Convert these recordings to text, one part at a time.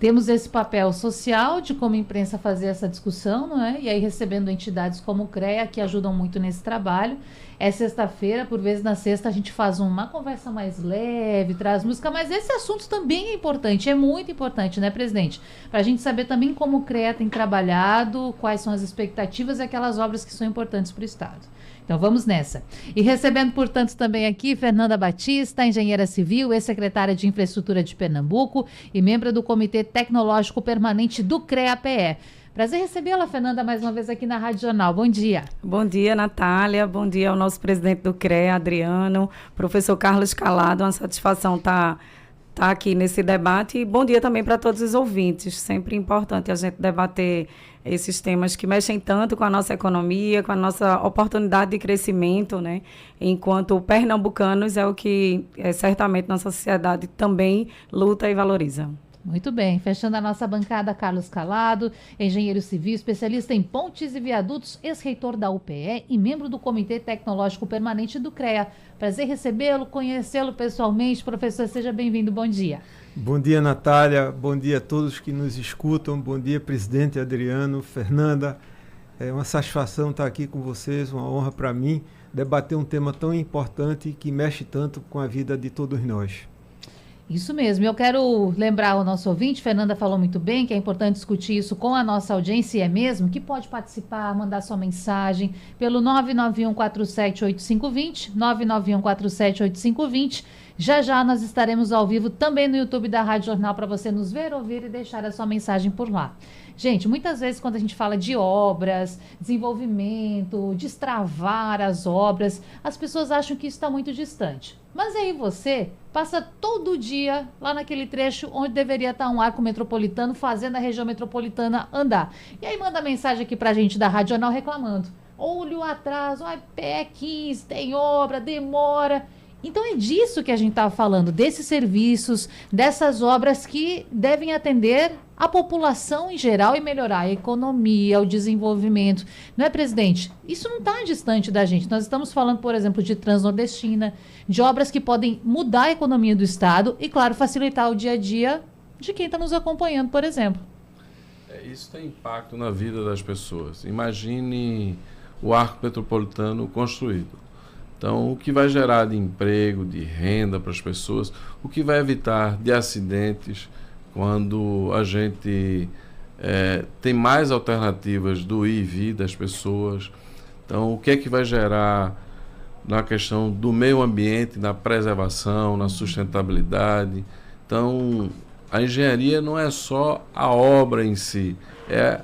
temos esse papel social de como imprensa fazer essa discussão, não é? E aí recebendo entidades como o CREA que ajudam muito nesse trabalho. É sexta-feira, por vezes na sexta a gente faz uma conversa mais leve, traz música, mas esse assunto também é importante, é muito importante, né, presidente? Para a gente saber também como o CREA tem trabalhado, quais são as expectativas e aquelas obras que são importantes para o Estado. Então vamos nessa. E recebendo, portanto, também aqui Fernanda Batista, engenheira civil, ex-secretária de Infraestrutura de Pernambuco e membro do Comitê Tecnológico Permanente do CREA-PE. Prazer recebê-la, Fernanda, mais uma vez aqui na Rádio Jornal. Bom dia. Bom dia, Natália. Bom dia ao nosso presidente do CREA, Adriano, professor Carlos Calado. Uma satisfação estar aqui nesse debate. E bom dia também para todos os ouvintes. Sempre importante a gente debater esses temas que mexem tanto com a nossa economia, com a nossa oportunidade de crescimento, né? Enquanto pernambucanos é o que certamente nossa sociedade também luta e valoriza. Muito bem, fechando a nossa bancada, Carlos Calado, engenheiro civil, especialista em pontes e viadutos, ex-reitor da UPE e membro do Comitê Tecnológico Permanente do CREA. Prazer recebê-lo, conhecê-lo pessoalmente. Professor, seja bem-vindo, bom dia. Bom dia, Natália, bom dia a todos que nos escutam, bom dia, presidente Adriano, Fernanda. É uma satisfação estar aqui com vocês, uma honra para mim, debater um tema tão importante que mexe tanto com a vida de todos nós. Isso mesmo, eu quero lembrar ao nosso ouvinte, Fernanda falou muito bem, que é importante discutir isso com a nossa audiência, e é mesmo, que pode participar, mandar sua mensagem pelo 991478520, 991478520. Já nós estaremos ao vivo também no YouTube da Rádio Jornal para você nos ver, ouvir e deixar a sua mensagem por lá. Gente, muitas vezes quando a gente fala de obras, desenvolvimento, destravar as obras, as pessoas acham que isso está muito distante. Mas aí você passa todo dia lá naquele trecho onde deveria estar um arco metropolitano, fazendo a região metropolitana andar. E aí manda mensagem aqui pra gente da Rádio Jornal reclamando. Olha o atraso, PE 15, tem obra, demora. Então é disso que a gente estava falando, desses serviços, dessas obras que devem atender a população em geral e melhorar a economia, o desenvolvimento. Não é, presidente? Isso não está distante da gente. Nós estamos falando, por exemplo, de Transnordestina, de obras que podem mudar a economia do Estado e, claro, facilitar o dia a dia de quem está nos acompanhando, por exemplo. Isso tem impacto na vida das pessoas. Imagine o arco metropolitano construído. Então, o que vai gerar de emprego, de renda para as pessoas, o que vai evitar de acidentes quando a gente tem mais alternativas do ir e vir das pessoas. Então, o que é que vai gerar na questão do meio ambiente, na preservação, na sustentabilidade. Então, a engenharia não é só a obra em si, é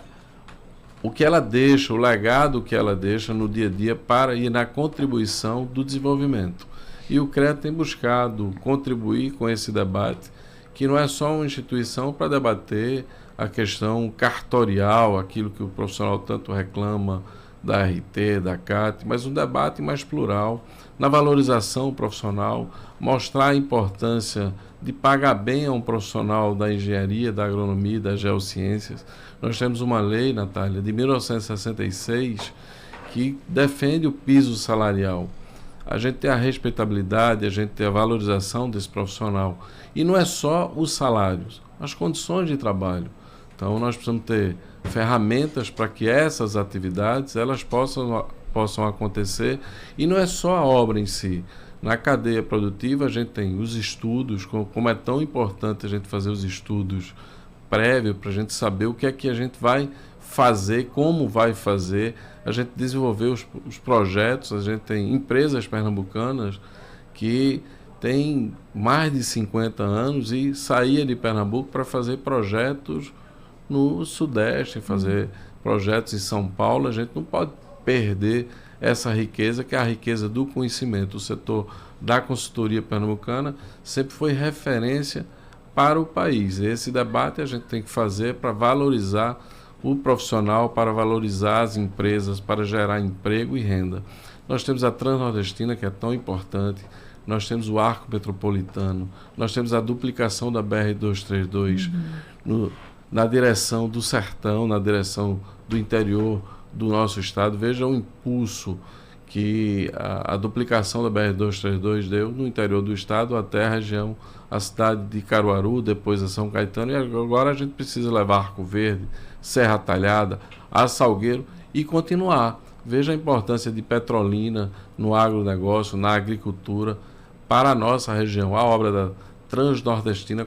o que ela deixa, o legado que ela deixa no dia a dia para ir na contribuição do desenvolvimento. E o CREA tem buscado contribuir com esse debate, que não é só uma instituição para debater a questão cartorial, aquilo que o profissional tanto reclama da RT, da CAT, mas um debate mais plural, na valorização profissional, mostrar a importância de pagar bem a um profissional da engenharia, da agronomia, das geociências. Nós temos uma lei, Natália, de 1966, que defende o piso salarial. A gente tem a respeitabilidade, a gente tem a valorização desse profissional. E não é só os salários, as condições de trabalho. Então, nós precisamos ter ferramentas para que essas atividades elas possam acontecer. E não é só a obra em si. Na cadeia produtiva, a gente tem os estudos, como é tão importante a gente fazer os estudos prévios para a gente saber o que é que a gente vai fazer, como vai fazer, a gente desenvolver os projetos. A gente tem empresas pernambucanas que têm mais de 50 anos e saía de Pernambuco para fazer projetos no Sudeste, fazer projetos em São Paulo. A gente não pode perder essa riqueza, que é a riqueza do conhecimento. O setor da consultoria pernambucana sempre foi referência para o país. Esse debate a gente tem que fazer para valorizar o profissional, para valorizar as empresas, para gerar emprego e renda. Nós temos a Transnordestina, que é tão importante, nós temos o arco metropolitano, nós temos a duplicação da BR-232 na direção do sertão, na direção do interior do nosso estado. Veja o impulso que a duplicação da BR-232 deu no interior do estado até a região, a cidade de Caruaru, depois a São Caetano, e agora a gente precisa levar Arco Verde, Serra Talhada, a Salgueiro e continuar. Veja a importância de Petrolina no agronegócio, na agricultura, para a nossa região, a obra da Transnordestina,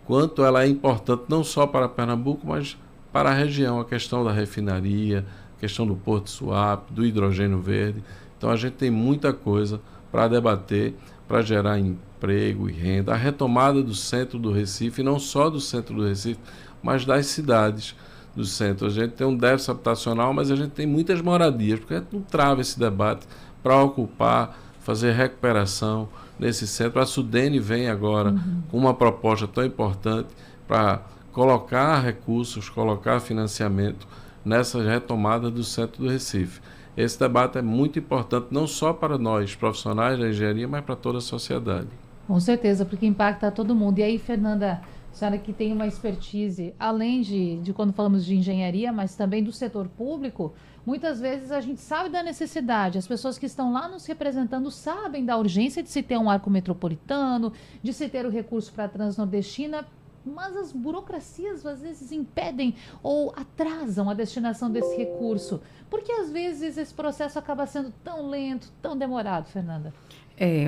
quanto ela é importante não só para Pernambuco, mas para a região, a questão da refinaria, a questão do Porto Suape, do hidrogênio verde. Então a gente tem muita coisa para debater, para gerar emprego e renda, a retomada do centro do Recife, não só do centro do Recife, mas das cidades do centro. A gente tem um déficit habitacional, mas a gente tem muitas moradias, porque a gente não trava esse debate para ocupar, fazer recuperação nesse centro. A Sudene vem agora com uma proposta tão importante para colocar recursos, colocar financiamento nessa retomada do centro do Recife. Esse debate é muito importante, não só para nós, profissionais da engenharia, mas para toda a sociedade. Com certeza, porque impacta todo mundo. E aí, Fernanda, a senhora que tem uma expertise, além de quando falamos de engenharia, mas também do setor público, muitas vezes a gente sabe da necessidade, as pessoas que estão lá nos representando sabem da urgência de se ter um arco metropolitano, de se ter o recurso para a Transnordestina, mas as burocracias às vezes impedem ou atrasam a destinação desse recurso. Por que às vezes esse processo acaba sendo tão lento, tão demorado, Fernanda?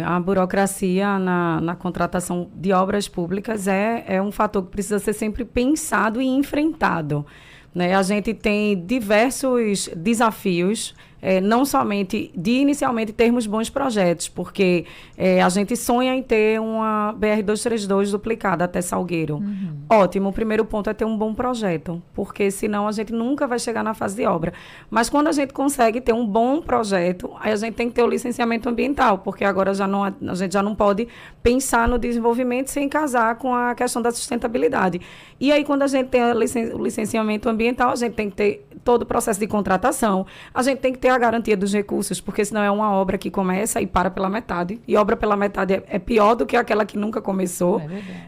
A burocracia na contratação de obras públicas é um fator que precisa ser sempre pensado e enfrentado, né? A gente tem diversos desafios, não somente de inicialmente termos bons projetos, porque a gente sonha em ter uma BR-232 duplicada até Salgueiro. Ótimo, o primeiro ponto é ter um bom projeto, porque senão a gente nunca vai chegar na fase de obra. Mas quando a gente consegue ter um bom projeto, aí a gente tem que ter o licenciamento ambiental, porque agora a gente já não pode pensar no desenvolvimento sem casar com a questão da sustentabilidade. E aí, quando a gente tem o licenciamento ambiental, a gente tem que ter todo o processo de contratação, a gente tem que ter a garantia dos recursos, porque senão é uma obra que começa e para pela metade, e obra pela metade é pior do que aquela que nunca começou,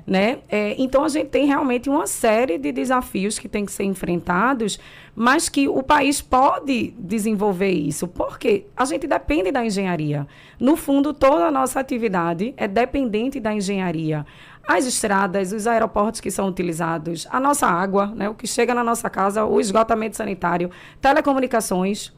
né? Então a gente tem realmente uma série de desafios que tem que ser enfrentados, mas que o país pode desenvolver isso, porque a gente depende da engenharia. No fundo, toda a nossa atividade é dependente da engenharia. As estradas, os aeroportos que são utilizados, a nossa água, né, o que chega na nossa casa, o esgotamento sanitário, telecomunicações,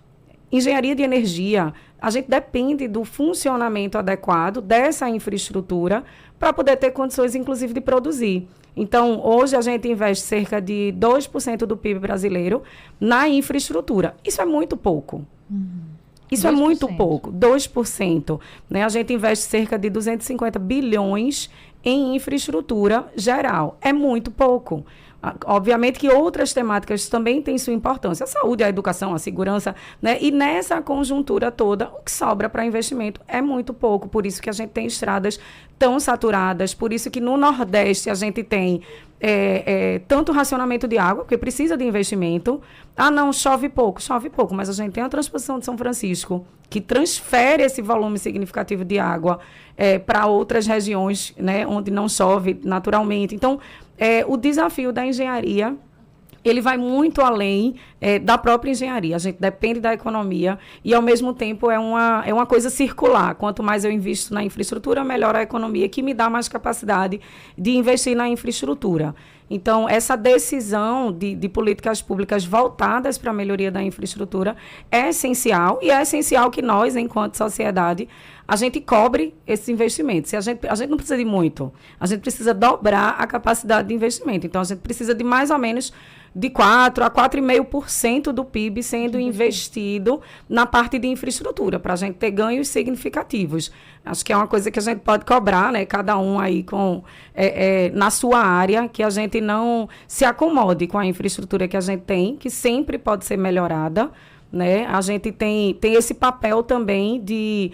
engenharia de energia. A gente depende do funcionamento adequado dessa infraestrutura para poder ter condições, inclusive, de produzir. Então, hoje a gente investe cerca de 2% do PIB brasileiro na infraestrutura. Isso é muito pouco. Isso 2%. É muito pouco, 2%. Né? A gente investe cerca de 250 bilhões em infraestrutura geral. É muito pouco. Obviamente que outras temáticas também têm sua importância, a saúde, a educação, a segurança, né? E nessa conjuntura toda, o que sobra para investimento é muito pouco, por isso que a gente tem estradas tão saturadas, por isso que no Nordeste a gente tem tanto racionamento de água, porque precisa de investimento. Não, chove pouco, mas a gente tem a transposição de São Francisco, que transfere esse volume significativo de água para outras regiões, né, onde não chove naturalmente. Então, o desafio da engenharia, ele vai muito além da própria engenharia. A gente depende da economia e, ao mesmo tempo, é uma coisa circular. Quanto mais eu invisto na infraestrutura, melhor a economia, que me dá mais capacidade de investir na infraestrutura. Então, essa decisão de políticas públicas voltadas para a melhoria da infraestrutura é essencial, e é essencial que nós, enquanto sociedade, a gente cobre esses investimentos. A gente não precisa de muito, a gente precisa dobrar a capacidade de investimento. Então, a gente precisa de mais ou menos de 4% a 4,5% do PIB sendo investido na parte de infraestrutura, para a gente ter ganhos significativos. Acho que é uma coisa que a gente pode cobrar, né? Cada um aí na sua área, que a gente não se acomode com a infraestrutura que a gente tem, que sempre pode ser melhorada, né? A gente tem esse papel também de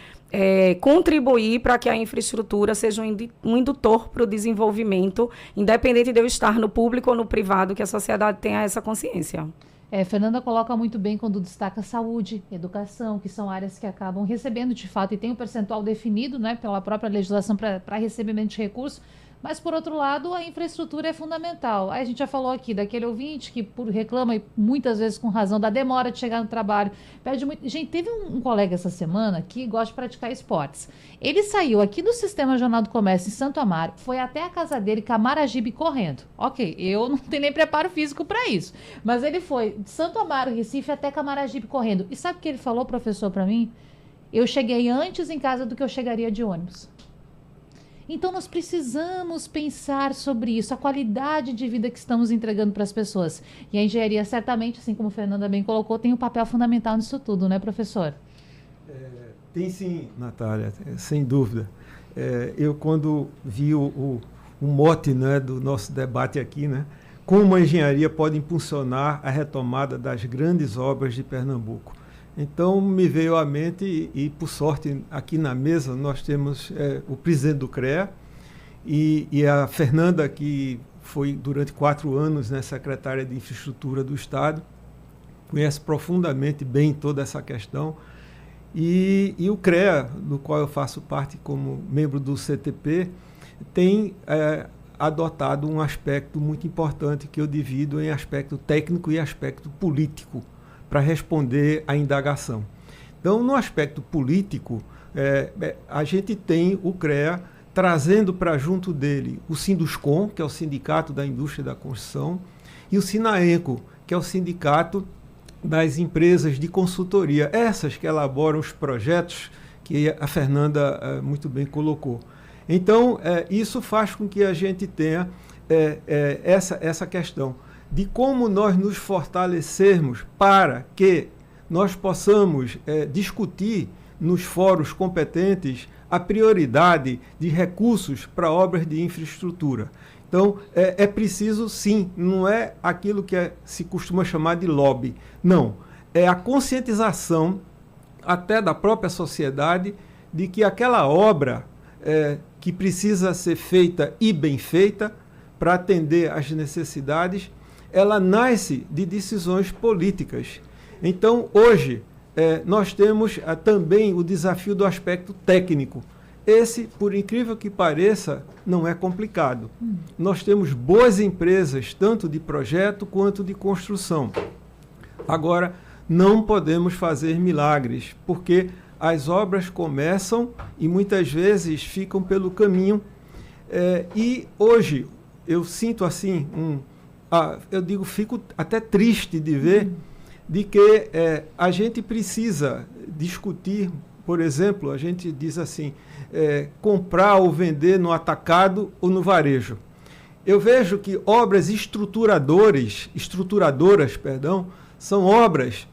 contribuir para que a infraestrutura seja um indutor para o desenvolvimento, independente de eu estar no público ou no privado, que a sociedade tenha essa consciência. Fernanda coloca muito bem quando destaca saúde, educação, que são áreas que acabam recebendo de fato, e tem um percentual definido, né, pela própria legislação para recebimento de recursos, Mas, por outro lado, a infraestrutura é fundamental. Aí a gente já falou aqui daquele ouvinte que reclama, e muitas vezes com razão, da demora de chegar no trabalho. Perde muito. Gente, teve um colega essa semana que gosta de praticar esportes. Ele saiu aqui do Sistema Jornal do Comércio em Santo Amaro, foi até a casa dele, Camaragibe, correndo. Ok, eu não tenho nem preparo físico para isso. Mas ele foi de Santo Amaro, Recife, até Camaragibe correndo. E sabe o que ele falou, professor, para mim? Eu cheguei antes em casa do que eu chegaria de ônibus. Então, nós precisamos pensar sobre isso, a qualidade de vida que estamos entregando para as pessoas. E a engenharia, certamente, assim como a Fernanda bem colocou, tem um papel fundamental nisso tudo, né, professor? Tem sim, Natália, sem dúvida. Eu, quando vi o mote, né, do nosso debate aqui, né, como a engenharia pode impulsionar a retomada das grandes obras de Pernambuco. Então, me veio à mente, e por sorte, aqui na mesa, nós temos o presidente do CREA e a Fernanda, que foi durante 4 anos, né, secretária de Infraestrutura do Estado, conhece profundamente bem toda essa questão. E o CREA, do qual eu faço parte como membro do CTP, tem adotado um aspecto muito importante que eu divido em aspecto técnico e aspecto político, para responder à indagação. Então, no aspecto político, a gente tem o CREA trazendo para junto dele o Sinduscom, que é o Sindicato da Indústria da Construção, e o Sinaenco, que é o Sindicato das Empresas de Consultoria, essas que elaboram os projetos que a Fernanda muito bem colocou. Então, isso faz com que a gente tenha essa questão de como nós nos fortalecermos para que nós possamos discutir nos fóruns competentes a prioridade de recursos para obras de infraestrutura. Então, é preciso, sim, não é aquilo que se costuma chamar de lobby. Não, é a conscientização até da própria sociedade de que aquela obra que precisa ser feita e bem feita para atender às necessidades, ela nasce de decisões políticas. Então, hoje, nós temos também o desafio do aspecto técnico. Esse, por incrível que pareça, não é complicado. Nós temos boas empresas, tanto de projeto quanto de construção. Agora, não podemos fazer milagres, porque as obras começam e muitas vezes ficam pelo caminho. E hoje, eu sinto assim fico até triste de ver de que a gente precisa discutir, por exemplo, a gente diz assim, comprar ou vender no atacado ou no varejo. Eu vejo que obras estruturadoras, são obras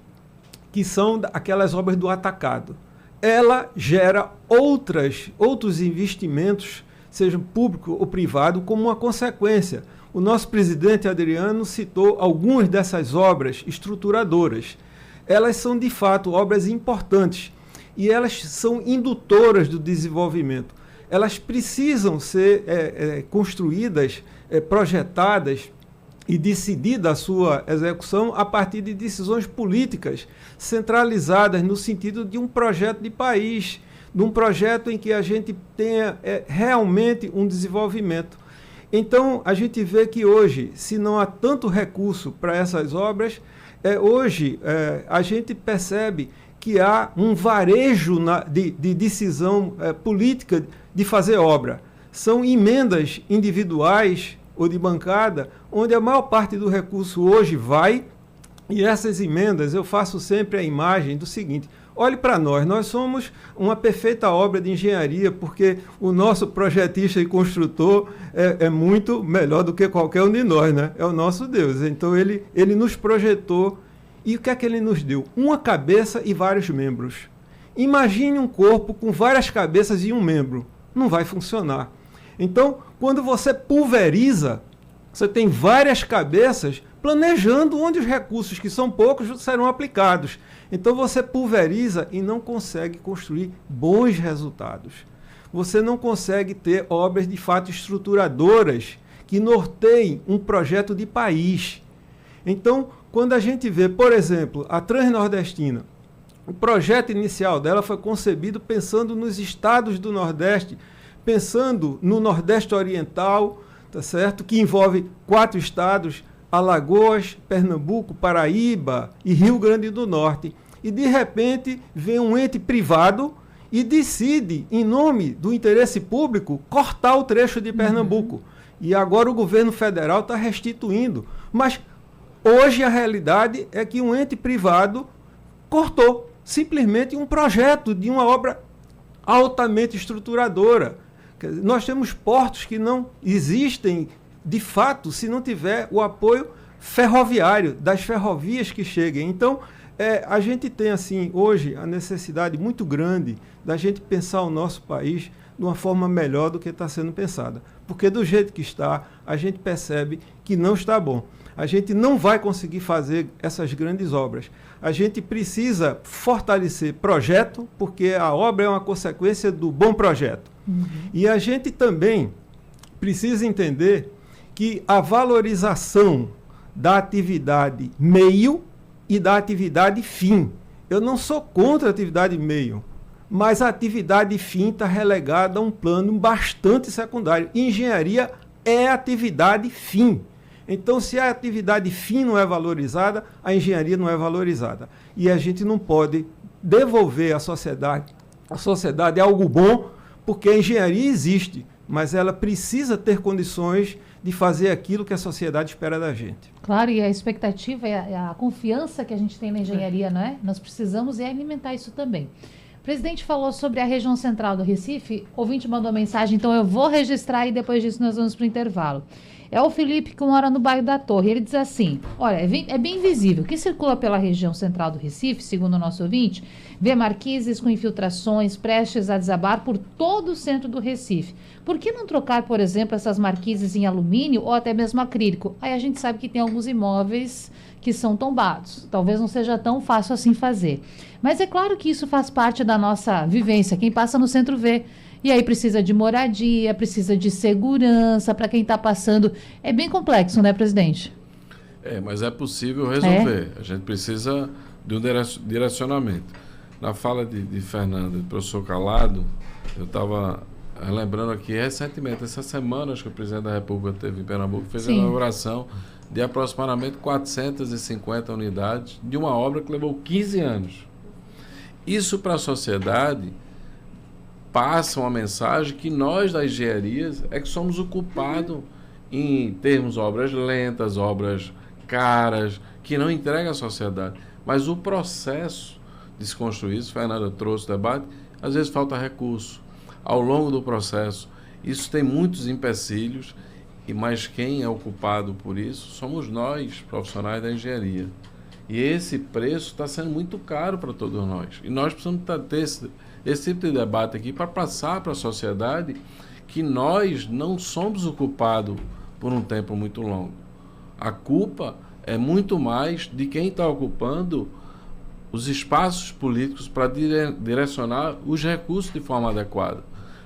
que são aquelas obras do atacado. Ela gera outros investimentos, seja público ou privado, como uma consequência. O nosso presidente Adriano citou algumas dessas obras estruturadoras. Elas são, de fato, obras importantes e elas são indutoras do desenvolvimento. Elas precisam ser construídas, projetadas e decidida a sua execução a partir de decisões políticas centralizadas no sentido de um projeto de país, de um projeto em que a gente tenha realmente um desenvolvimento. Então, a gente vê que hoje, se não há tanto recurso para essas obras, hoje a gente percebe que há um varejo de decisão política de fazer obra. São emendas individuais ou de bancada, onde a maior parte do recurso hoje vai, e essas emendas, eu faço sempre a imagem do seguinte: olhe para nós somos uma perfeita obra de engenharia, porque o nosso projetista e construtor é muito melhor do que qualquer um de nós, né? É o nosso Deus. Então, ele nos projetou, e o que é que ele nos deu? Uma cabeça e vários membros. Imagine um corpo com várias cabeças e um membro. Não vai funcionar. Então, quando você pulveriza, você tem várias cabeças planejando onde os recursos, que são poucos, serão aplicados. Então você pulveriza e não consegue construir bons resultados. Você não consegue ter obras de fato estruturadoras que norteiem um projeto de país. Então, quando a gente vê, por exemplo, a Transnordestina, o projeto inicial dela foi concebido pensando nos estados do Nordeste, pensando no Nordeste Oriental, tá certo? Que envolve 4 estados, Alagoas, Pernambuco, Paraíba e Rio Grande do Norte. E, de repente, vem um ente privado e decide, em nome do interesse público, cortar o trecho de Pernambuco. E agora o governo federal está restituindo. Mas hoje a realidade é que um ente privado cortou simplesmente um projeto de uma obra altamente estruturadora. Nós temos portos que não existem, de fato, se não tiver o apoio ferroviário, das ferrovias que cheguem. Então, a gente tem, assim, hoje, a necessidade muito grande da gente pensar o nosso país de uma forma melhor do que está sendo pensada. Porque do jeito que está, a gente percebe que não está bom. A gente não vai conseguir fazer essas grandes obras. A gente precisa fortalecer projeto, porque a obra é uma consequência do bom projeto. E a gente também precisa entender que a valorização da atividade meio e da atividade fim. Eu não sou contra a atividade meio, mas a atividade fim está relegada a um plano bastante secundário. Engenharia é atividade fim. Então, se a atividade fim não é valorizada, a engenharia não é valorizada. E a gente não pode devolver à sociedade algo bom, porque a engenharia existe, mas ela precisa ter condições de fazer aquilo que a sociedade espera da gente. Claro, e a expectativa, a confiança que a gente tem na engenharia, não é? Nós precisamos alimentar isso também. O presidente falou sobre a região central do Recife, o ouvinte mandou mensagem, então eu vou registrar e depois disso nós vamos para o intervalo. É o Felipe, que mora no bairro da Torre. Ele diz assim, olha, é bem visível. Quem circula pela região central do Recife, segundo o nosso ouvinte, vê marquises com infiltrações prestes a desabar por todo o centro do Recife. Por que não trocar, por exemplo, essas marquises em alumínio ou até mesmo acrílico? Aí a gente sabe que tem alguns imóveis que são tombados. Talvez não seja tão fácil assim fazer. Mas é claro que isso faz parte da nossa vivência. Quem passa no centro vê. E aí precisa de moradia, precisa de segurança para quem está passando. É bem complexo, né, presidente? Mas é possível resolver. A gente precisa de um direcionamento. Na fala de Fernanda e do professor Calado, eu estava lembrando aqui recentemente, essa semana, acho que o presidente da República teve em Pernambuco, fez a inauguração de aproximadamente 450 unidades de uma obra que levou 15 anos. Isso para a sociedade passa uma mensagem que nós da engenharia é que somos o culpado em termos obras lentas, obras caras, que não entregam à sociedade. Mas o processo de se construir, isso Fernanda trouxe o debate, às vezes falta recurso. Ao longo do processo, isso tem muitos empecilhos, mas quem é o culpado por isso somos nós, profissionais da engenharia. E esse preço está sendo muito caro para todos nós. E nós precisamos ter esse tipo de debate aqui para passar para a sociedade que nós não somos o culpado por um tempo muito longo. A culpa é muito mais de quem está ocupando os espaços políticos para direcionar os recursos de forma adequada.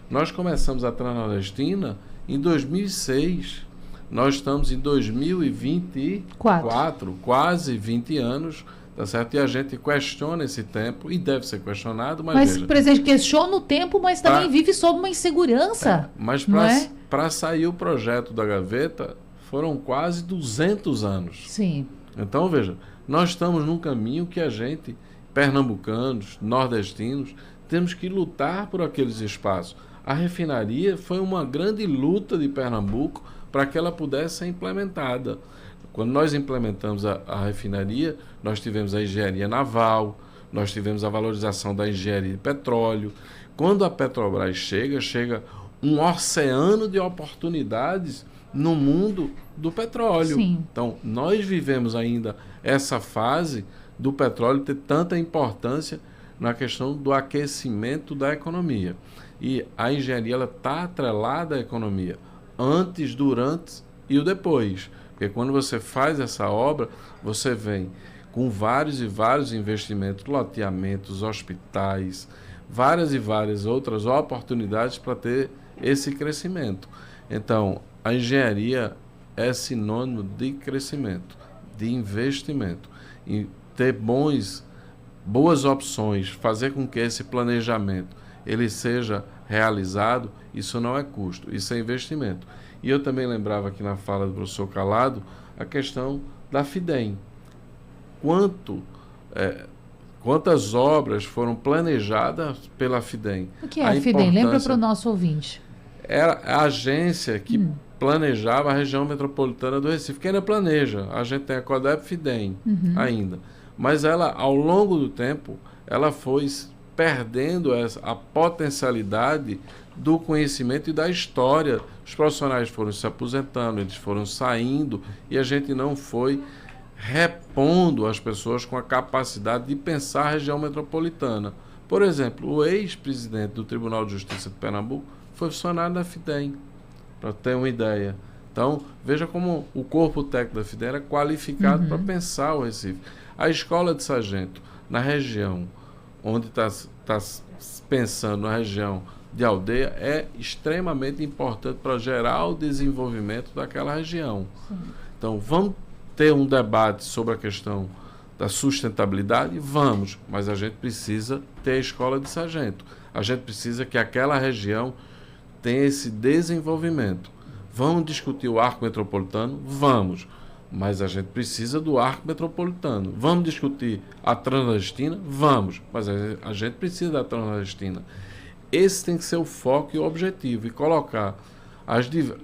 Nós começamos a Transnordestina em 2006. Nós estamos em 2024, quase 20 anos, tá certo? E a gente questiona esse tempo, e deve ser questionado, mas veja, presidente, questiona o tempo, mas também vive sob uma insegurança. Mas para sair o projeto da gaveta, foram quase 200 anos. Sim. Então, veja, nós estamos num caminho que a gente, pernambucanos, nordestinos, temos que lutar por aqueles espaços. A refinaria foi uma grande luta de Pernambuco para que ela pudesse ser implementada. Quando nós implementamos a refinaria, nós tivemos a engenharia naval, nós tivemos a valorização da engenharia de petróleo. Quando a Petrobras chega um oceano de oportunidades no mundo do petróleo. Sim. Então, nós vivemos ainda essa fase do petróleo ter tanta importância na questão do aquecimento da economia. E a engenharia está atrelada à economia, antes, durante e o depois. Porque quando você faz essa obra, você vem com vários e vários investimentos, loteamentos, hospitais, várias e várias outras oportunidades para ter esse crescimento. Então, a engenharia é sinônimo de crescimento, de investimento. E ter boas opções, fazer com que esse planejamento ele seja realizado, isso não é custo, isso é investimento. E eu também lembrava aqui na fala do professor Calado a questão da FIDEM. Quantas obras foram planejadas pela FIDEM? O que é a FIDEM? Lembra para o nosso ouvinte. Era a agência que planejava a região metropolitana do Recife, que ainda planeja. A gente tem a CODEP FIDEM ainda. Mas ela, ao longo do tempo, ela foi perdendo a potencialidade do conhecimento e da história. Os profissionais foram se aposentando, eles foram saindo e a gente não foi repondo as pessoas com a capacidade de pensar a região metropolitana. Por exemplo, o ex-presidente do Tribunal de Justiça de Pernambuco foi funcionário da FIDEM, para ter uma ideia. Então, veja como o corpo técnico da FIDEM era qualificado para pensar o Recife. A escola de sargento, na região onde está pensando, na região de aldeia, é extremamente importante para gerar o desenvolvimento daquela região. Sim. Então, vamos ter um debate sobre a questão da sustentabilidade? Vamos, mas a gente precisa ter a escola de sargento. A gente precisa que aquela região tenha esse desenvolvimento. Vamos discutir o arco metropolitano? Vamos, mas a gente precisa do arco metropolitano. Vamos discutir a Transnordestina? Vamos, mas a gente precisa da Transnordestina. Esse tem que ser o foco e o objetivo, e colocar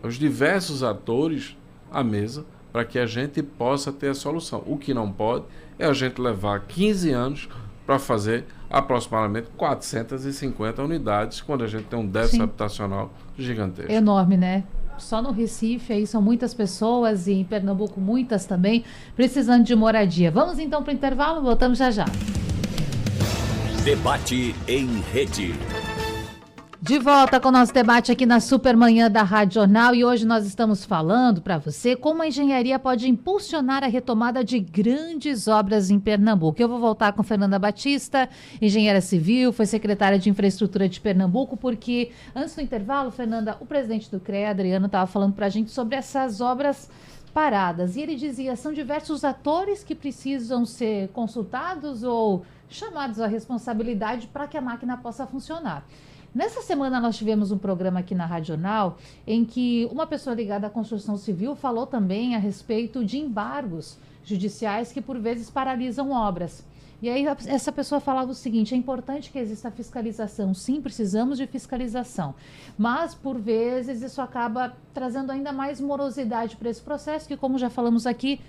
os diversos atores à mesa para que a gente possa ter a solução. O que não pode é a gente levar 15 anos para fazer aproximadamente 450 unidades, quando a gente tem um déficit habitacional gigantesco. Enorme, né? Só no Recife aí são muitas pessoas, e em Pernambuco muitas também, precisando de moradia. Vamos então para o intervalo, voltamos já já. Debate em rede. De volta com o nosso debate aqui na Supermanhã da Rádio Jornal, e hoje nós estamos falando para você como a engenharia pode impulsionar a retomada de grandes obras em Pernambuco. Eu vou voltar com Fernanda Batista, engenheira civil, foi secretária de Infraestrutura de Pernambuco, porque antes do intervalo, Fernanda, o presidente do CREA, Adriano, estava falando para a gente sobre essas obras paradas, e ele dizia, são diversos atores que precisam ser consultados ou chamados à responsabilidade para que a máquina possa funcionar. Nessa semana nós tivemos um programa aqui na Rádio Jornal em que uma pessoa ligada à construção civil falou também a respeito de embargos judiciais que por vezes paralisam obras. E aí essa pessoa falava o seguinte, é importante que exista fiscalização, sim, precisamos de fiscalização, mas por vezes isso acaba trazendo ainda mais morosidade para esse processo, que como já falamos aqui,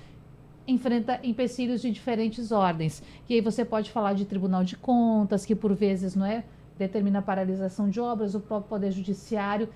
enfrenta empecilhos de diferentes ordens. E aí você pode falar de Tribunal de Contas, que por vezes não é, determina a paralisação de obras, o próprio Poder Judiciário.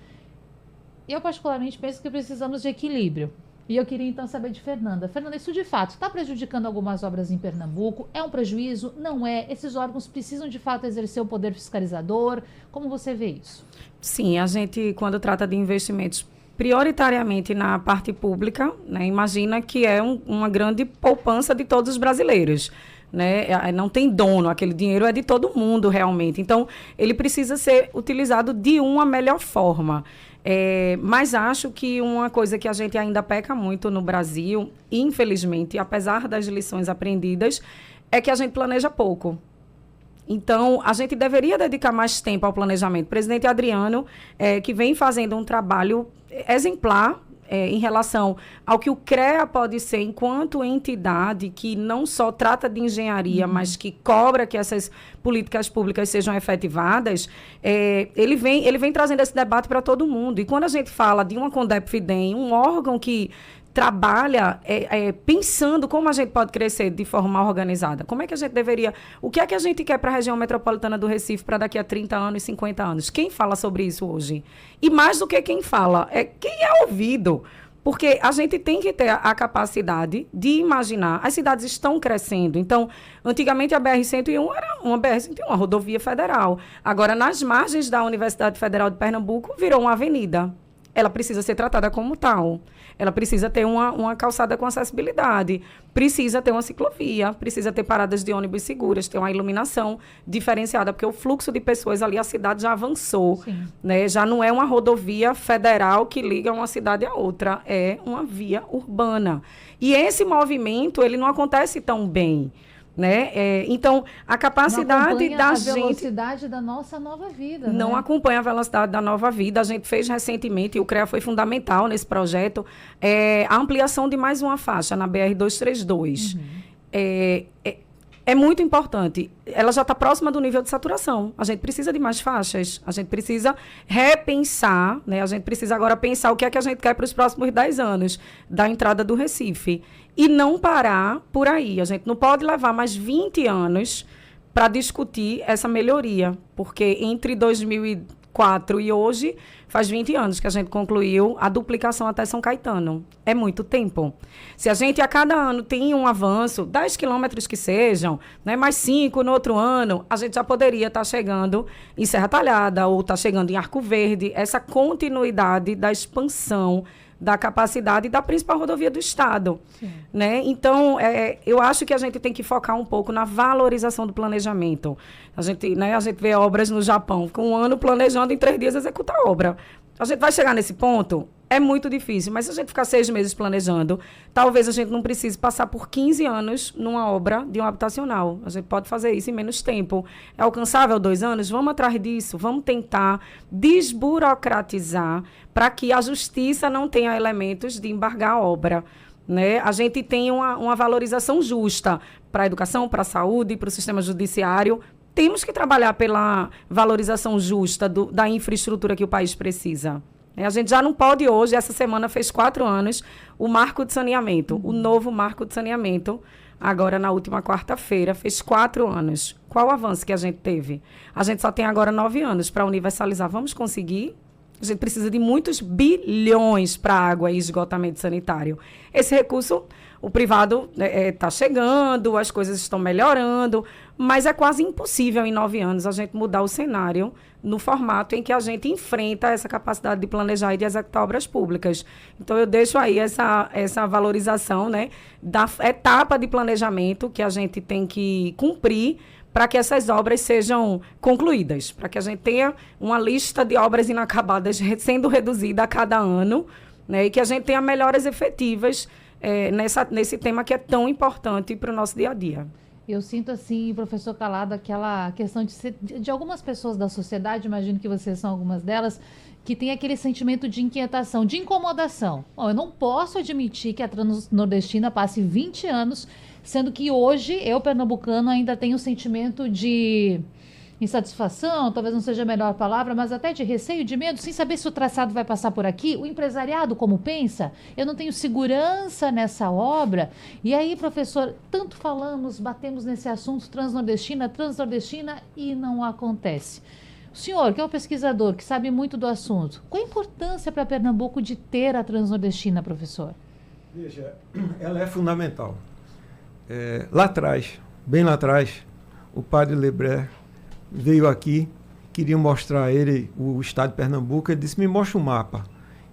Eu particularmente penso que precisamos de equilíbrio. E eu queria então saber de Fernanda. Fernanda, isso de fato está prejudicando algumas obras em Pernambuco? É um prejuízo? Não é? Esses órgãos precisam de fato exercer o poder fiscalizador? Como você vê isso? Sim, a gente, quando trata de investimentos prioritariamente na parte pública, né, imagina que é uma grande poupança de todos os brasileiros. Né? Não tem dono, aquele dinheiro é de todo mundo realmente. Então, ele precisa ser utilizado de uma melhor forma. Mas acho que uma coisa que a gente ainda peca muito no Brasil, infelizmente, apesar das lições aprendidas, é que a gente planeja pouco. Então, a gente deveria dedicar mais tempo ao planejamento. O presidente Adriano, que vem fazendo um trabalho exemplar, em relação ao que o CREA pode ser enquanto entidade que não só trata de engenharia, mas que cobra que essas políticas públicas sejam efetivadas, ele vem trazendo esse debate para todo mundo. E quando a gente fala de uma CONDEP FIDEM, um órgão que trabalha pensando como a gente pode crescer de forma organizada. Como é que a gente deveria... O que é que a gente quer para a região metropolitana do Recife para daqui a 30 anos, 50 anos? Quem fala sobre isso hoje? E mais do que quem fala, é quem é ouvido. Porque a gente tem que ter a capacidade de imaginar. As cidades estão crescendo. Então, antigamente a BR-101 era uma BR-101, uma rodovia federal. Agora, nas margens da Universidade Federal de Pernambuco, virou uma avenida. Ela precisa ser tratada como tal. Ela precisa ter uma calçada com acessibilidade, precisa ter uma ciclovia, precisa ter paradas de ônibus seguras, ter uma iluminação diferenciada, porque o fluxo de pessoas ali, a cidade já avançou, né? Já não é uma rodovia federal que liga uma cidade a outra, é uma via urbana. E esse movimento, ele não acontece tão bem, Né? Então, a capacidade da a gente... velocidade da nossa nova vida. Não acompanha a velocidade da nova vida. A gente fez recentemente, e o CREA foi fundamental nesse projeto, a ampliação de mais uma faixa na BR-232. É muito importante. Ela já está próxima do nível de saturação. A gente precisa de mais faixas. A gente precisa repensar, né? A gente precisa agora pensar o que é que a gente quer para os próximos 10 anos da entrada do Recife. E não parar por aí. A gente não pode levar mais 20 anos para discutir essa melhoria. Porque entre 2004 e hoje, faz 20 anos que a gente concluiu a duplicação até São Caetano. É muito tempo. Se a gente a cada ano tem um avanço, 10 quilômetros que sejam, né, mais 5 no outro ano, a gente já poderia estar chegando em Serra Talhada ou estar chegando em Arco Verde. Essa continuidade da expansão da capacidade da principal rodovia do Estado. Né? Então, eu acho que a gente tem que focar um pouco na valorização do planejamento. A gente vê obras no Japão, com um ano planejando, em 3 dias executa a obra. A gente vai chegar nesse ponto? É muito difícil, mas se a gente ficar 6 meses planejando, talvez a gente não precise passar por 15 anos numa obra de um habitacional. A gente pode fazer isso em menos tempo. É alcançável 2 anos? Vamos atrás disso, vamos tentar desburocratizar para que a justiça não tenha elementos de embargar a obra. Né? A gente tem uma valorização justa para a educação, para a saúde, para o sistema judiciário. Temos que trabalhar pela valorização justa da infraestrutura que o país precisa. A gente já não pode hoje, essa semana fez 4 anos, o marco de saneamento, o novo marco de saneamento, agora na última quarta-feira, fez 4 anos. Qual o avanço que a gente teve? A gente só tem agora 9 anos para universalizar. Vamos conseguir? A gente precisa de muitos bilhões para água e esgotamento sanitário. Esse recurso, o privado está chegando, as coisas estão melhorando, mas é quase impossível em 9 anos a gente mudar o cenário no formato em que a gente enfrenta essa capacidade de planejar e de executar obras públicas. Então, eu deixo aí essa valorização, né, da etapa de planejamento que a gente tem que cumprir para que essas obras sejam concluídas, para que a gente tenha uma lista de obras inacabadas sendo reduzida a cada ano, né, e que a gente tenha melhoras efetivas nesse tema que é tão importante para o nosso dia a dia. Eu sinto, assim, professor Calado, aquela questão de algumas pessoas da sociedade, imagino que vocês são algumas delas, que tem aquele sentimento de inquietação, de incomodação. Bom, eu não posso admitir que a Transnordestina passe 20 anos, sendo que hoje, eu, pernambucano, ainda tenho um sentimento de insatisfação, talvez não seja a melhor palavra, mas até de receio, de medo, sem saber se o traçado vai passar por aqui. O empresariado, como pensa? Eu não tenho segurança nessa obra. E aí, professor, tanto falamos, batemos nesse assunto, transnordestina, e não acontece. O senhor, que é um pesquisador, que sabe muito do assunto, qual a importância para Pernambuco de ter a transnordestina, professor? Veja, ela é fundamental. Lá atrás, bem lá atrás, o padre Lebré veio aqui, queria mostrar a ele o estado de Pernambuco, ele disse, me mostra um mapa.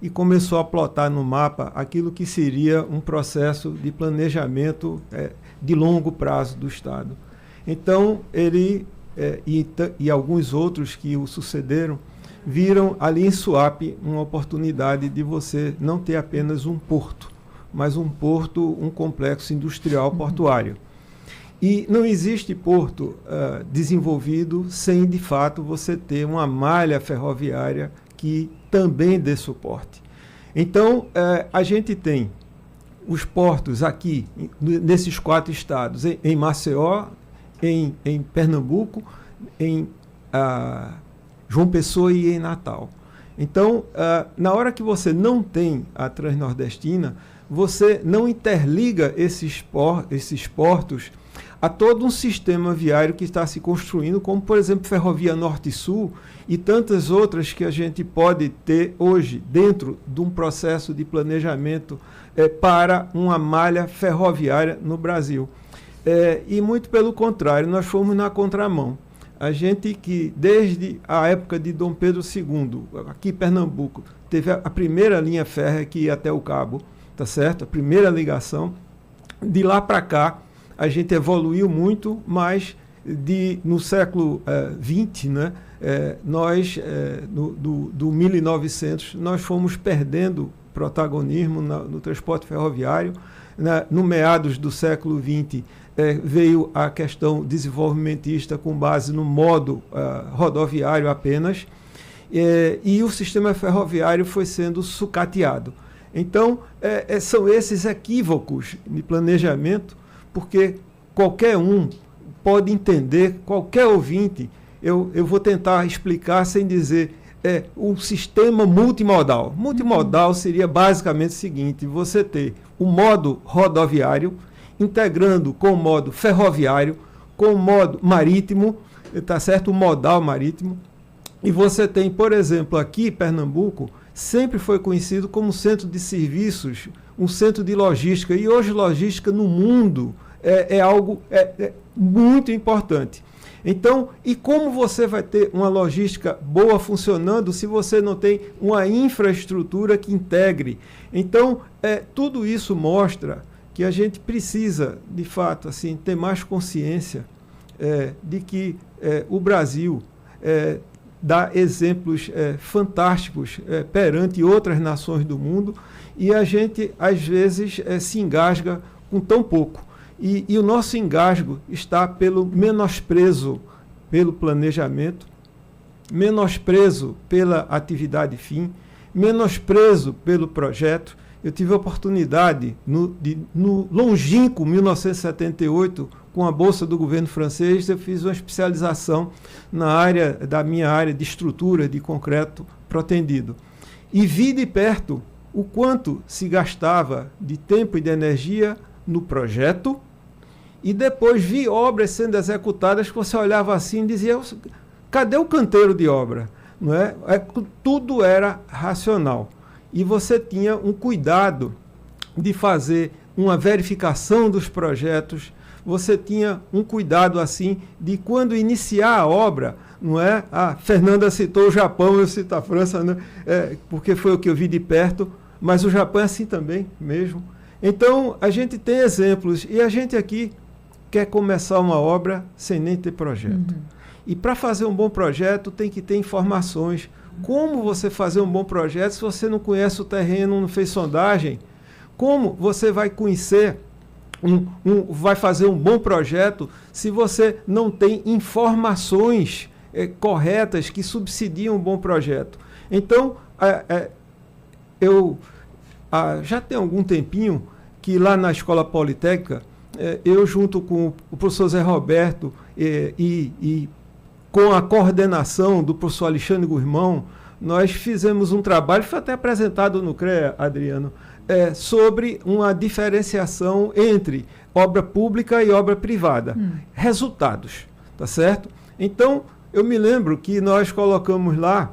E começou a plotar no mapa aquilo que seria um processo de planejamento de longo prazo do estado. Então, ele e alguns outros que o sucederam, viram ali em Suape uma oportunidade de você não ter apenas um porto, mas um complexo industrial portuário. E não existe porto desenvolvido sem, de fato, você ter uma malha ferroviária que também dê suporte. Então, a gente tem os portos aqui, nesses 4 estados, em Maceió, em Pernambuco, em João Pessoa e em Natal. Então, na hora que você não tem a Transnordestina, você não interliga esses portos a todo um sistema viário que está se construindo, como, por exemplo, Ferrovia Norte-Sul e tantas outras que a gente pode ter hoje dentro de um processo de planejamento para uma malha ferroviária no Brasil. E muito pelo contrário, nós fomos na contramão. A gente que, desde a época de Dom Pedro II, aqui em Pernambuco, teve a primeira linha férrea que ia até o Cabo, tá certo? A primeira ligação. De lá para cá, a gente evoluiu muito, mas no século XX, né, do 1900, nós fomos perdendo protagonismo no transporte ferroviário. No meados do século XX, veio a questão desenvolvimentista com base no modo rodoviário apenas, e o sistema ferroviário foi sendo sucateado. Então, são esses equívocos de planejamento, porque qualquer um pode entender, qualquer ouvinte, eu vou tentar explicar sem dizer, o sistema multimodal. Multimodal seria basicamente o seguinte: você ter o modo rodoviário integrando com o modo ferroviário, com o modo marítimo, tá certo? O modal marítimo. E você tem, por exemplo, aqui Pernambuco, sempre foi conhecido como centro de serviços, um centro de logística, e hoje logística no mundo é algo muito importante. Então, e como você vai ter uma logística boa funcionando se você não tem uma infraestrutura que integre? Então, tudo isso mostra que a gente precisa, de fato, assim, ter mais consciência de que o Brasil dá exemplos fantásticos perante outras nações do mundo, e a gente, às vezes, se engasga com tão pouco. E o nosso engasgo está pelo menosprezo pelo planejamento, menosprezo pela atividade fim, menosprezo pelo projeto. Eu tive a oportunidade, no longínquo 1978, com a bolsa do governo francês, eu fiz uma especialização da minha área de estrutura de concreto protendido. E vi de perto o quanto se gastava de tempo e de energia no projeto, e depois vi obras sendo executadas que você olhava assim e dizia: cadê o canteiro de obra? Não é? Tudo era racional. E você tinha um cuidado de fazer uma verificação dos projetos, você tinha um cuidado assim de quando iniciar a obra, não é? A Fernanda citou o Japão, eu cito a França, né? Porque foi o que eu vi de perto, mas o Japão é assim também mesmo. Então, a gente tem exemplos, e a gente aqui quer começar uma obra sem nem ter projeto. Uhum. E para fazer um bom projeto tem que ter informações. Como você fazer um bom projeto se você não conhece o terreno, não fez sondagem? Como você vai conhecer, vai fazer um bom projeto se você não tem informações corretas que subsidiam um bom projeto? Então, eu já tem algum tempinho que lá na Escola Politécnica, eu junto com o professor Zé Roberto e com a coordenação do professor Alexandre Gurmão, nós fizemos um trabalho, foi até apresentado no CREA, Adriano, sobre uma diferenciação entre obra pública e obra privada. Resultados, tá certo? Então, eu me lembro que nós colocamos lá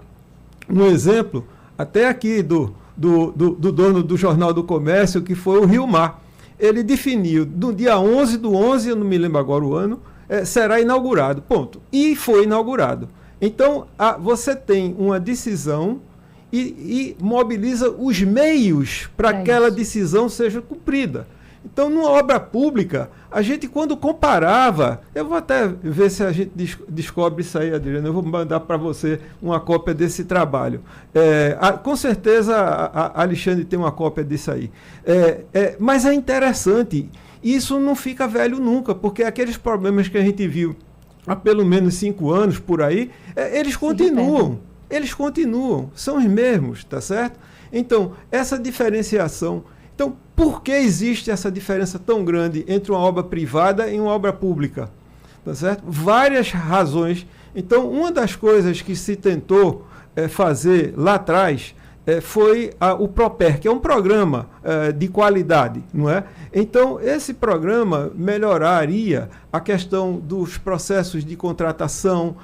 um exemplo, até aqui do dono do Jornal do Comércio, que foi o Rio Mar. Ele definiu, no dia 11/11, eu não me lembro agora o ano, será inaugurado, ponto. E foi inaugurado. Então, você tem uma decisão e mobiliza os meios para que aquela decisão seja cumprida. Então, numa obra pública, a gente, quando comparava, eu vou até ver se a gente descobre isso aí, Adriano, eu vou mandar para você uma cópia desse trabalho. Com certeza, a Alexandre tem uma cópia disso aí. Mas é interessante, isso não fica velho nunca, porque aqueles problemas que a gente viu há pelo menos 5 anos por aí, eles continuam, são os mesmos, tá certo? Então, essa diferenciação. Então, por que existe essa diferença tão grande entre uma obra privada e uma obra pública? Tá certo? Várias razões. Então, uma das coisas que se tentou fazer lá atrás foi o PROPER, que é um programa de qualidade, não é? Então, esse programa melhoraria a questão dos processos de contratação,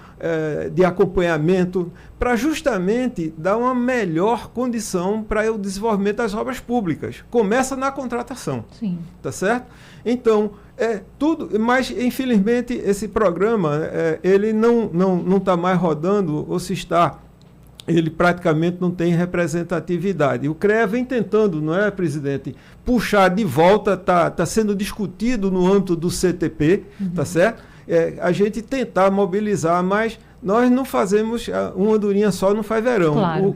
de acompanhamento, para justamente dar uma melhor condição para o desenvolvimento das obras públicas. Começa na contratação. Sim. Tá certo? Então, tudo, mas infelizmente esse programa ele não está mais rodando, ou se está, ele praticamente não tem representatividade. O CREA vem tentando, não é, presidente, puxar de volta, está sendo discutido no âmbito do CTP, tá certo? A gente tentar mobilizar, mas nós não fazemos uma andorinha só, não faz verão. Claro.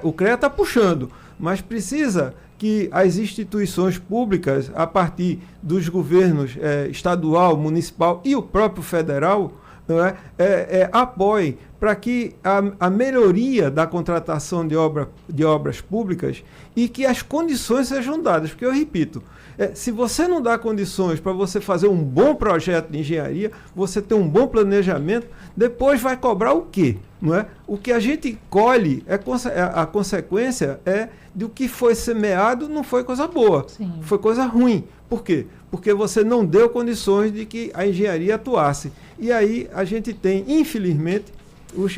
O CREA está puxando, mas precisa que as instituições públicas, a partir dos governos estadual, municipal e o próprio federal, não apoiem para que a melhoria da contratação de obras públicas e que as condições sejam dadas. Porque eu repito, se você não dá condições para você fazer um bom projeto de engenharia, você ter um bom planejamento, depois vai cobrar o quê? Não é? O que a gente colhe, a consequência do que foi semeado não foi coisa boa, Sim. foi coisa ruim. Por quê? Porque você não deu condições de que a engenharia atuasse. E aí a gente tem, infelizmente,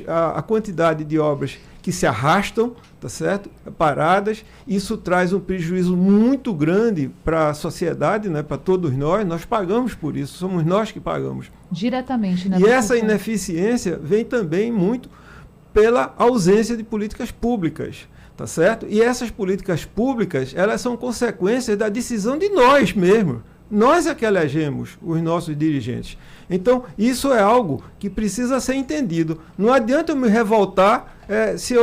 a quantidade de obras que se arrastam, tá certo? Paradas. Isso traz um prejuízo muito grande para a sociedade, né? Para todos nós pagamos por isso, somos nós que pagamos. Diretamente, né? E essa ineficiência vem também muito pela ausência de políticas públicas, tá certo? E essas políticas públicas, elas são consequências da decisão de nós mesmos. Nós é que elegemos os nossos dirigentes. Então, isso é algo que precisa ser entendido. Não adianta eu me revoltar se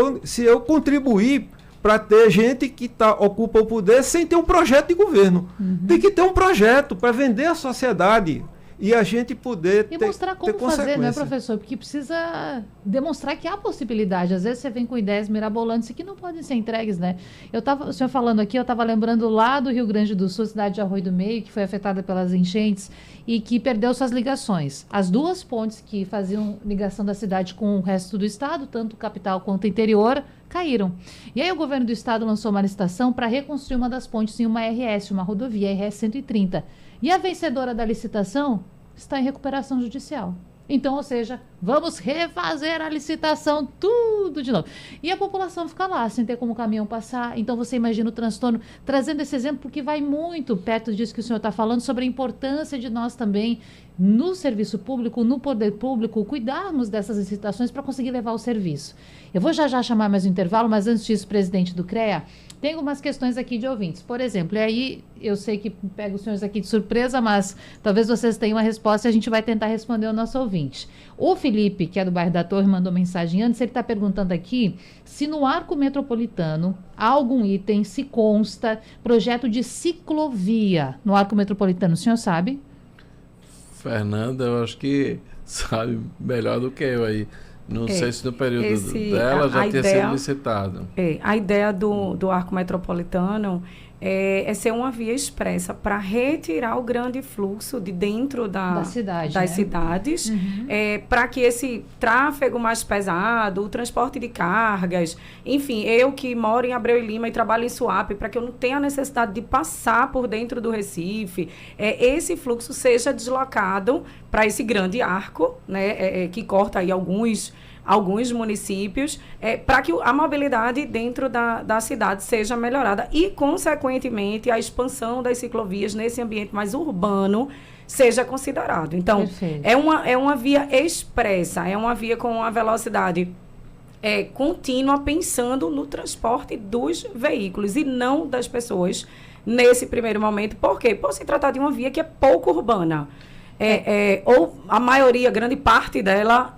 eu contribuir para ter gente que ocupa o poder sem ter um projeto de governo. Uhum. Tem que ter um projeto para vender à sociedade e a gente poder E ter mostrar ter como fazer, né, consequência. professor? Porque precisa demonstrar que há possibilidade. Às vezes você vem com ideias mirabolantes que não podem ser entregues, né? O senhor falando aqui, eu estava lembrando lá do Rio Grande do Sul, cidade de Arroio do Meio, que foi afetada pelas enchentes e que perdeu suas ligações. As duas pontes que faziam ligação da cidade com o resto do estado, tanto capital quanto interior, caíram. E aí o governo do estado lançou uma licitação para reconstruir uma das pontes em uma RS, uma rodovia, RS 130. E a vencedora da licitação está em recuperação judicial. Então, ou seja, vamos refazer a licitação tudo de novo. E a população fica lá, sem ter como o caminhão passar. Então, você imagina o transtorno. Trazendo esse exemplo, porque vai muito perto disso que o senhor está falando, sobre a importância de nós também, no serviço público, no poder público, cuidarmos dessas licitações para conseguir levar o serviço. Eu vou já chamar mais um intervalo, mas antes disso, presidente do CREA, tem algumas questões aqui de ouvintes. Por exemplo, e aí eu sei que pega os senhores aqui de surpresa, mas talvez vocês tenham uma resposta e a gente vai tentar responder ao nosso ouvinte. O Felipe, que é do bairro da Torre, mandou mensagem antes, ele está perguntando aqui se no arco metropolitano há algum item, se consta, projeto de ciclovia no arco metropolitano. O senhor sabe? Fernanda, eu acho que sabe melhor do que eu aí. Não sei se no período dela já tinha sido licitado. A ideia do arco metropolitano é ser uma via expressa para retirar o grande fluxo de dentro das cidades, para que esse tráfego mais pesado, o transporte de cargas, enfim, eu que moro em Abreu e Lima e trabalho em Suape, para que eu não tenha a necessidade de passar por dentro do Recife, esse fluxo seja deslocado para esse grande arco, né, que corta aí alguns municípios, para que a mobilidade dentro da cidade seja melhorada e, consequentemente, a expansão das ciclovias nesse ambiente mais urbano seja considerado. Então, é uma via expressa, é uma via com uma velocidade contínua, pensando no transporte dos veículos e não das pessoas nesse primeiro momento. Por quê? Por se tratar de uma via que é pouco urbana. Ou a maioria, grande parte dela,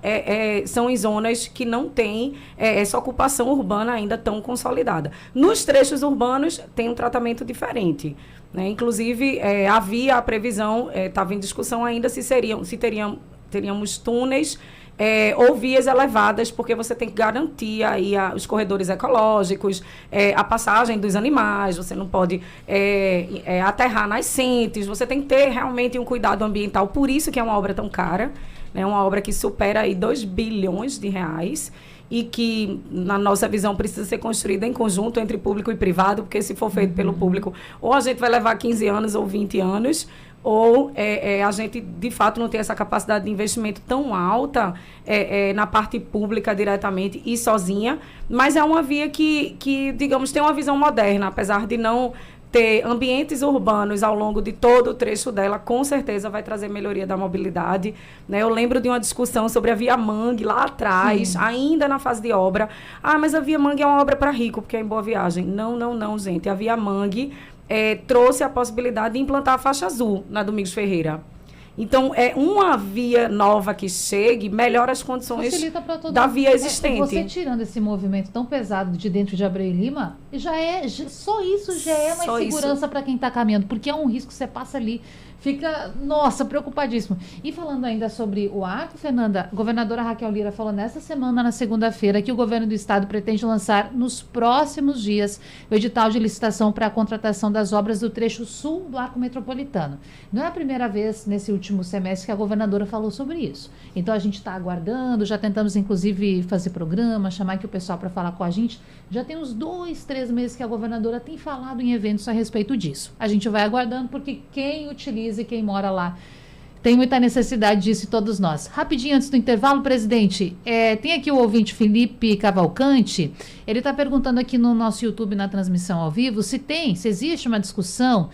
são em zonas que não tem essa ocupação urbana ainda tão consolidada. Nos trechos urbanos, tem um tratamento diferente, né? Inclusive, havia a previsão, estava em discussão ainda se teríamos túneis ou vias elevadas, porque você tem que garantir aí os corredores ecológicos, a passagem dos animais, você não pode aterrar nascentes, você tem que ter realmente um cuidado ambiental, por isso que é uma obra tão cara, né? Uma obra que supera aí 2 bilhões de reais e que, na nossa visão, precisa ser construída em conjunto entre público e privado, porque se for feito pelo público, ou a gente vai levar 15 anos ou 20 anos, ou a gente, de fato, não tem essa capacidade de investimento tão alta na parte pública diretamente e sozinha, mas é uma via que, digamos, tem uma visão moderna, apesar de não ter ambientes urbanos ao longo de todo o trecho dela, com certeza vai trazer melhoria da mobilidade, né? Eu lembro de uma discussão sobre a Via Mangue lá atrás, ainda na fase de obra. Mas a Via Mangue é uma obra para rico, porque é em Boa Viagem. Não, gente. A Via Mangue trouxe a possibilidade de implantar a faixa azul na Domingos Ferreira. Então, uma via nova que chegue melhora as condições da via existente. Você tirando esse movimento tão pesado de dentro de Abreu e Lima, só isso já é uma segurança para quem está caminhando, porque é um risco, você passa ali, fica, nossa, preocupadíssimo. E falando ainda sobre o arco, Fernanda, a governadora Raquel Lira falou nessa semana, na segunda-feira, que o governo do estado pretende lançar nos próximos dias o edital de licitação para a contratação das obras do trecho sul do arco metropolitano. Não é a primeira vez nesse último semestre que a governadora falou sobre isso. Então a gente está aguardando, já tentamos inclusive fazer programa, chamar aqui o pessoal para falar com a gente. Já tem uns 2, 3 meses que a governadora tem falado em eventos a respeito disso. A gente vai aguardando porque quem utiliza e quem mora lá tem muita necessidade disso, e todos nós. Rapidinho, antes do intervalo, presidente, tem aqui o ouvinte Felipe Cavalcante, ele está perguntando aqui no nosso YouTube, na transmissão ao vivo, se existe uma discussão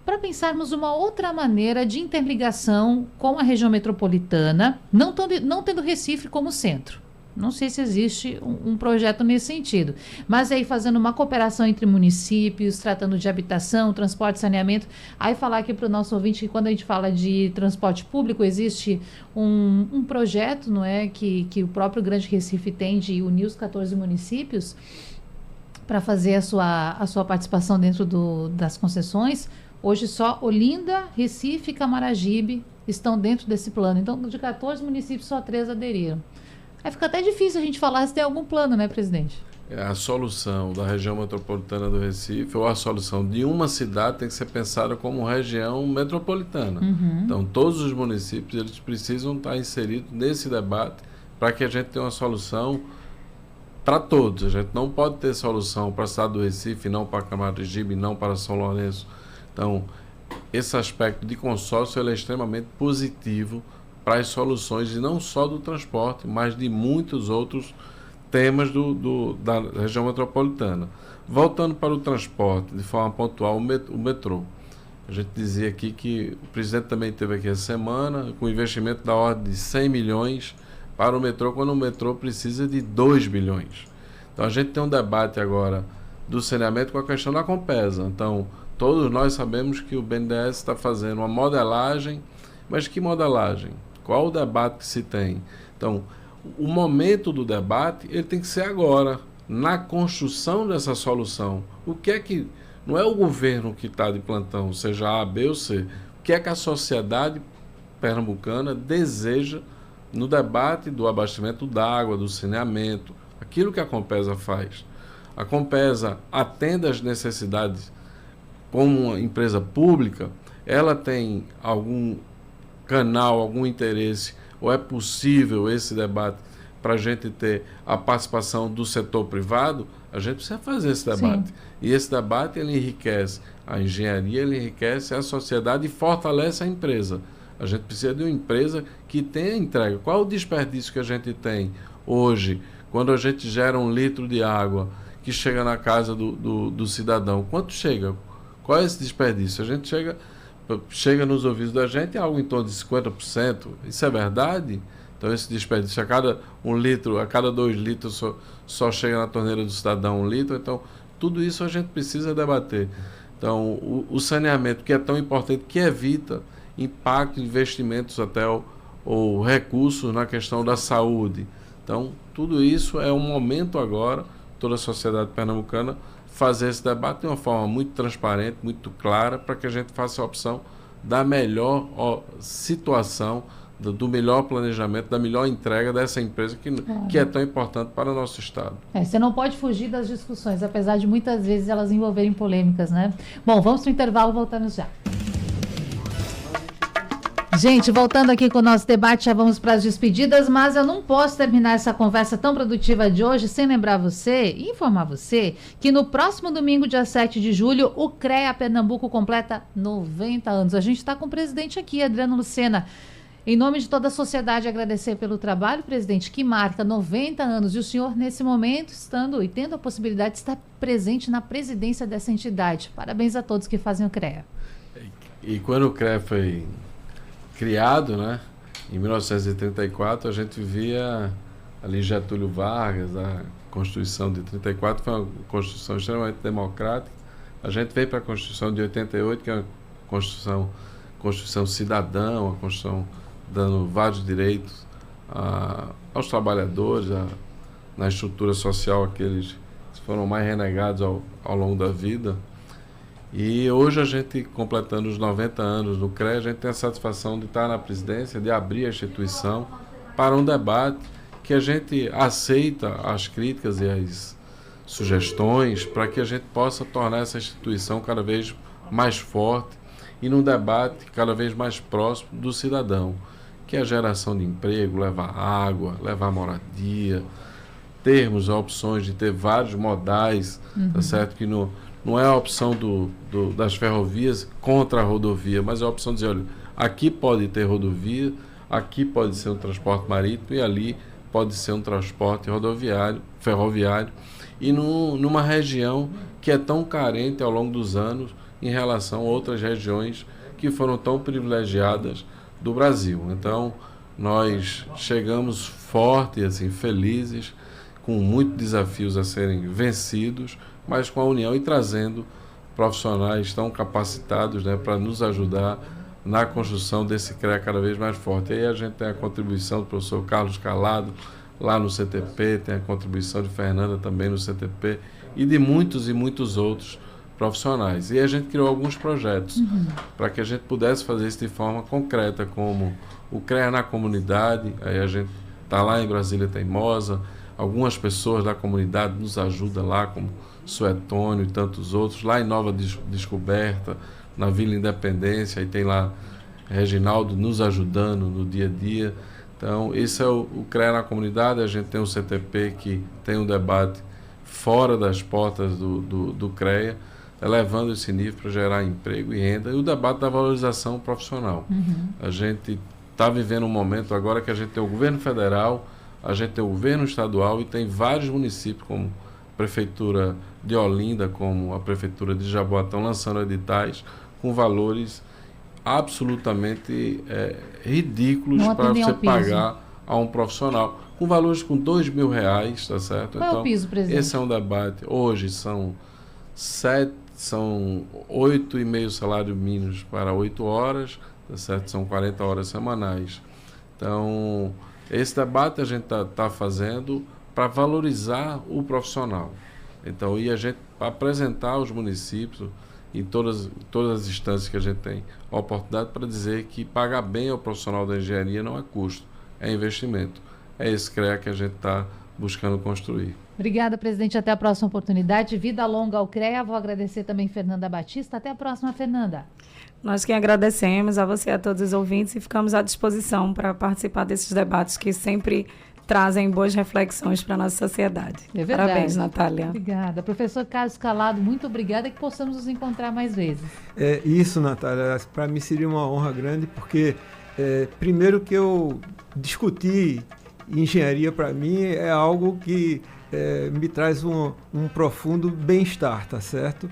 para pensarmos uma outra maneira de interligação com a região metropolitana, não tendo Recife como centro. Não sei se existe um projeto nesse sentido, mas aí fazendo uma cooperação entre municípios, tratando de habitação, transporte, saneamento. Aí falar aqui para o nosso ouvinte que quando a gente fala de transporte público, existe um projeto, não é, que o próprio Grande Recife tem de unir os 14 municípios para fazer a sua participação dentro das concessões. Hoje só Olinda, Recife e Camaragibe estão dentro desse plano. Então, de 14 municípios, só 3 aderiram. Aí fica até difícil a gente falar se tem algum plano, né, presidente? A solução da região metropolitana do Recife, ou a solução de uma cidade, tem que ser pensada como região metropolitana. Uhum. Então, todos os municípios eles precisam estar inseridos nesse debate para que a gente tenha uma solução para todos. A gente não pode ter solução para a cidade do Recife, não para Camaragibe, não para São Lourenço. Então, esse aspecto de consórcio ele é extremamente positivo para as soluções, e não só do transporte, mas de muitos outros temas da região metropolitana. Voltando para o transporte, de forma pontual, o metrô. A gente dizia aqui que o presidente também esteve aqui essa semana, com investimento da ordem de 100 milhões para o metrô, quando o metrô precisa de 2 bilhões. Então, a gente tem um debate agora do saneamento com a questão da Compesa. Então, todos nós sabemos que o BNDES está fazendo uma modelagem, mas que modelagem? Qual o debate que se tem? Então, o momento do debate ele tem que ser agora, na construção dessa solução. O que é que... Não é o governo que está de plantão, seja A, B ou C. O que é que a sociedade pernambucana deseja no debate do abastecimento d'água, do saneamento, aquilo que a Compesa faz. A Compesa atende às necessidades como uma empresa pública, ela tem algum canal, algum interesse, ou é possível esse debate para a gente ter a participação do setor privado, a gente precisa fazer esse debate. Sim. E esse debate ele enriquece a engenharia, ele enriquece a sociedade e fortalece a empresa. A gente precisa de uma empresa que tenha entrega. Qual é o desperdício que a gente tem hoje, quando a gente gera 1 litro de água que chega na casa do cidadão? Quanto chega? Qual é esse desperdício? A gente chega nos ouvidos da gente algo em torno de 50%. Isso é verdade? Então, esse desperdício, a cada 1 litro, a cada 2 litros só chega na torneira do cidadão 1 litro. Então, tudo isso a gente precisa debater. Então, o saneamento, que é tão importante, que evita impacto, investimentos até ou recursos na questão da saúde. Então, tudo isso é um momento agora, toda a sociedade pernambucana, fazer esse debate de uma forma muito transparente, muito clara, para que a gente faça a opção da melhor situação, do melhor planejamento, da melhor entrega dessa empresa que é tão importante para o nosso Estado. Você não pode fugir das discussões, apesar de muitas vezes elas envolverem polêmicas, né? Bom, vamos para o intervalo, voltamos já. Gente, voltando aqui com o nosso debate, já vamos para as despedidas, mas eu não posso terminar essa conversa tão produtiva de hoje sem lembrar você e informar você que no próximo domingo, dia 7 de julho, o CREA Pernambuco completa 90 anos. A gente está com o presidente aqui, Adriano Lucena. Em nome de toda a sociedade, agradecer pelo trabalho, presidente, que marca 90 anos. E o senhor, nesse momento, estando e tendo a possibilidade de estar presente na presidência dessa entidade. Parabéns a todos que fazem o CREA. E quando o CREA foi criado, né, em 1934, a gente via ali Getúlio Vargas, a Constituição de 34 foi uma Constituição extremamente democrática. A gente veio para a Constituição de 88, que é uma Constituição Constituição cidadã, a Constituição dando vários direitos aos trabalhadores, na estrutura social, aqueles que foram mais renegados ao longo da vida. E hoje a gente, completando os 90 anos do CREA, a gente tem a satisfação de estar na presidência, de abrir a instituição para um debate que a gente aceita as críticas e as sugestões para que a gente possa tornar essa instituição cada vez mais forte e num debate cada vez mais próximo do cidadão, que é a geração de emprego, levar água, levar moradia, termos opções de ter vários modais, tá certo? Que não é a opção das ferrovias contra a rodovia, mas é a opção de dizer, olha, aqui pode ter rodovia, aqui pode ser um transporte marítimo e ali pode ser um transporte ferroviário, e numa região que é tão carente ao longo dos anos em relação a outras regiões que foram tão privilegiadas do Brasil. Então, nós chegamos fortes, assim, felizes, com muitos desafios a serem vencidos, mas com a união e trazendo profissionais tão capacitados, né, para nos ajudar na construção desse CREA cada vez mais forte. E aí a gente tem a contribuição do professor Carlos Calado, lá no CTP, tem a contribuição de Fernanda também no CTP, e de muitos e muitos outros profissionais. E a gente criou alguns projetos para que a gente pudesse fazer isso de forma concreta, como o CREA na comunidade. Aí a gente está lá em Brasília Teimosa, algumas pessoas da comunidade nos ajudam lá, como Suetônio e tantos outros, lá em Nova Descoberta, na Vila Independência, aí tem lá Reginaldo nos ajudando no dia a dia. Então, esse é o CREA na comunidade. A gente tem o CTP, que tem um debate fora das portas do CREA, elevando esse nível para gerar emprego e renda, e o debate da valorização profissional. A gente está vivendo um momento agora que a gente tem o governo federal, a gente tem o governo estadual e tem vários municípios, como a Prefeitura de Olinda, como a Prefeitura de Jaboatão, lançando editais com valores absolutamente ridículos para você pagar a um profissional, com valores com R$2.000, tá certo? Qual é o piso, presidente? Esse é um debate. Hoje são 8,5 salários mínimos para 8 horas, tá certo? São 40 horas semanais. Então, esse debate a gente tá fazendo para valorizar o profissional. Então, e a gente apresentar aos municípios, em todas as instâncias que a gente tem a oportunidade, para dizer que pagar bem ao profissional da engenharia não é custo, é investimento. É esse CREA que a gente está buscando construir. Obrigada, presidente. Até a próxima oportunidade. Vida longa ao CREA. Vou agradecer também Fernanda Batista. Até a próxima, Fernanda. Nós que agradecemos a você e a todos os ouvintes e ficamos à disposição para participar desses debates que sempre trazem boas reflexões para a nossa sociedade. É verdade. Parabéns, Natália. Obrigada. Professor Carlos Calado, muito obrigada, e que possamos nos encontrar mais vezes. Isso, Natália, para mim seria uma honra grande, porque primeiro que eu discuti engenharia, para mim é algo que me traz um profundo bem-estar, tá certo?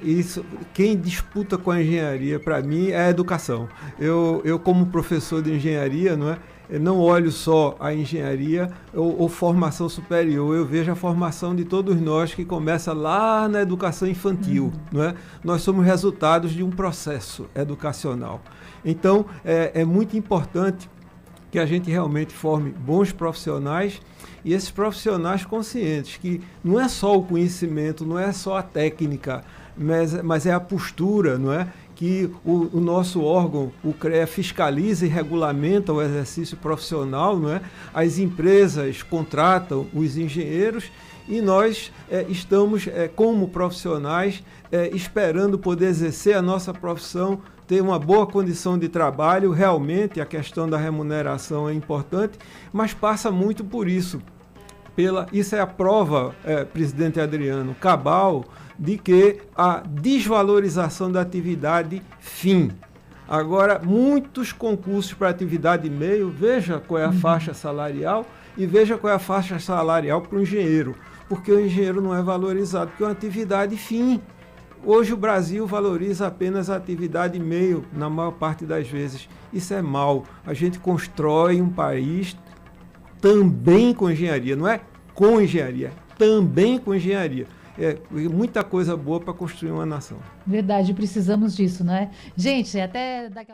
Isso, quem disputa com a engenharia, para mim, é a educação. Eu como professor de engenharia, não olho só a engenharia ou formação superior, eu vejo a formação de todos nós que começa lá na educação infantil. Nós somos resultados de um processo educacional. Então, é muito importante que a gente realmente forme bons profissionais, e esses profissionais conscientes, que não é só o conhecimento, não é só a técnica, mas é a postura, que o nosso órgão, o CREA, fiscaliza e regulamenta o exercício profissional, As empresas contratam os engenheiros e nós estamos, como profissionais, esperando poder exercer a nossa profissão, ter uma boa condição de trabalho. Realmente a questão da remuneração é importante, mas passa muito por isso. Isso é a prova, presidente Adriano, cabal, de que a desvalorização da atividade fim. Agora, muitos concursos para atividade meio, veja qual é a faixa salarial e veja qual é a faixa salarial para o engenheiro, porque o engenheiro não é valorizado, porque é uma atividade fim. Hoje o Brasil valoriza apenas a atividade meio, na maior parte das vezes. Isso é mal. A gente constrói um país também com engenharia, não é com engenharia, também com engenharia. Muita coisa boa para construir uma nação. Verdade, precisamos disso, Gente, até daqui a pouco.